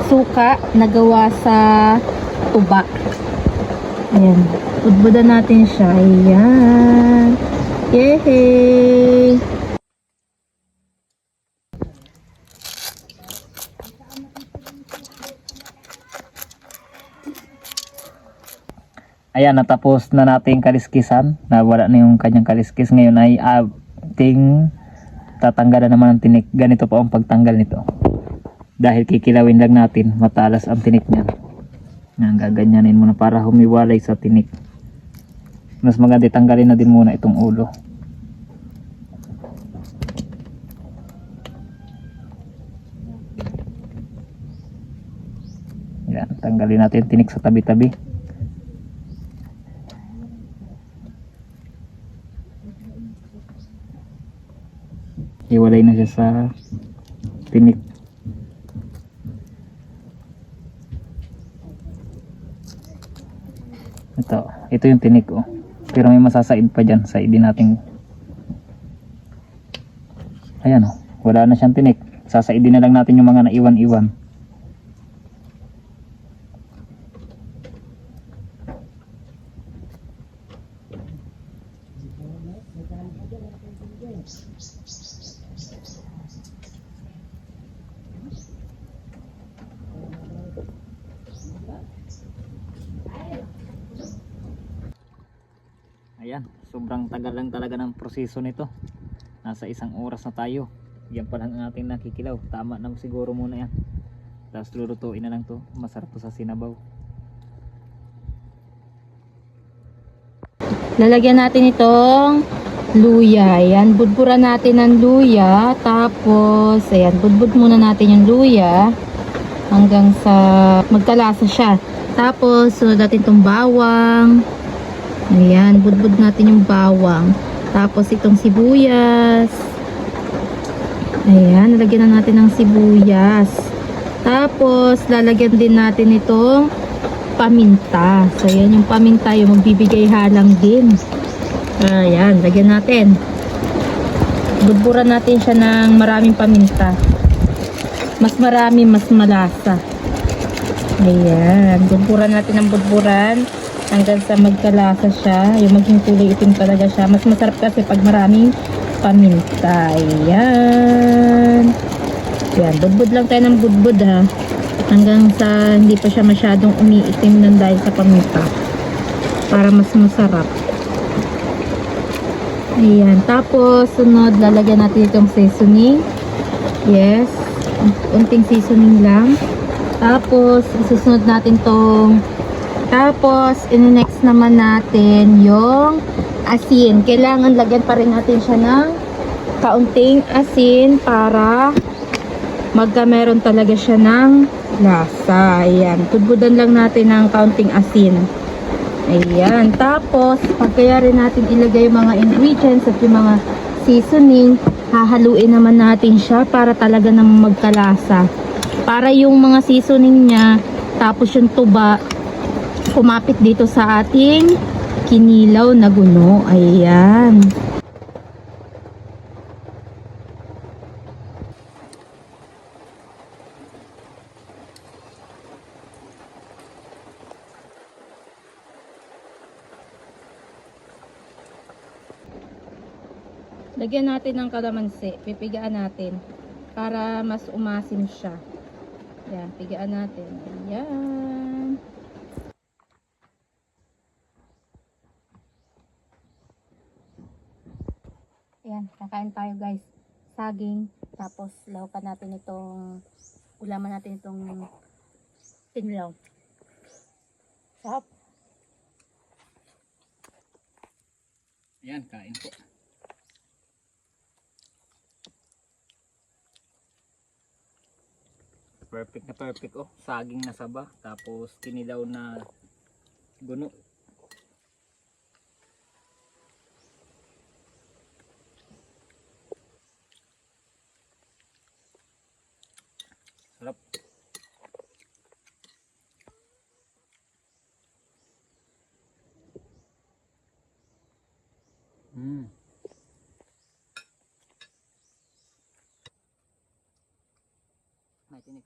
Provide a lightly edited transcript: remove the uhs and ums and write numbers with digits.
suka na gawa sa tuba. Ayan. Budbudan natin siya. Ayan. Yehey! Ayan, natapos na natin kaliskisan. Nawala na yung kanyang kaliskis. Ngayon ay ating tatanggalan naman ang tinik. Ganito po ang pagtanggal nito. Dahil kikilawin lang natin, matalas ang tinik niya. Gaganyanin muna para humiwalay sa tinik. Mas maganda tanggalin na din muna itong ulo. Yan, tanggalin natin yung tinik sa tabi-tabi. Iwalay na siya sa tinik. Ito yung tinik oh. Pero may masasaid pa dyan. Saidin natin. Ayan oh. Wala na siyang tinik. Sasaidin na lang natin yung mga naiwan-iwan. Ayan, sobrang tagal lang talaga ng proseso nito. Nasa 1 oras na tayo. Yan pa lang ang ating nakikilaw. Tama na siguro muna yan. Tapos lulutuin na lang to. Masarap to sa sinabaw. Lalagyan natin itong luya. Ayan, budburan natin ng luya. Tapos, ayan, budbud muna natin yung luya hanggang sa magkalasa siya. Tapos, sunod natin itong bawang. Ayan, budbud natin yung bawang. Tapos, itong sibuyas. Ayan, lalagyan na natin ng sibuyas. Tapos, lalagyan din natin itong paminta. So, ayan yung paminta, yung magbibigay halang din. Ayan, lagyan natin. Budburan natin siya ng maraming paminta. Mas marami, mas malasa. Ayan, budburan natin ng budburan hanggang sa magkalasa siya. Yung maging kulay itim talaga siya. Mas masarap kasi pag maraming paminta. Ayan. Ayan, budbud lang tayo ng budbud ha. Hanggang sa hindi pa siya masyadong umiitim ng dahil sa paminta. Para mas masarap. Ayan. Tapos, sunod, lalagyan natin itong seasoning. Yes. Unting seasoning lang. Tapos, isusunod natin tong tapos, in-next naman natin yung asin. Kailangan lagyan pa rin natin siya ng kaunting asin para magkameron talaga siya ng lasa. Ayan. Tudbudan lang natin ng kaunting asin. Ayan. Tapos, pagkaya rin natin ilagay yung mga ingredients at yung mga seasoning, hahaluin naman natin siya para talaga namang magkalasa. Para yung mga seasoning niya, tapos yung tuba, kumapit dito sa ating kinilaw na guno. Ayan. Lagyan natin ng kalamansi. Pipigaan natin para mas umasim siya. Ayan, pigaan natin. Ayan. Ayan, kakain tayo guys. Saging. Tapos lahukan natin itong ulaman natin itong tinlaw. Sarap. Ayan, kain po. Perfect na perfect oh. Saging na saba. Tapos kinilaw na guno. Sarap. May tinik.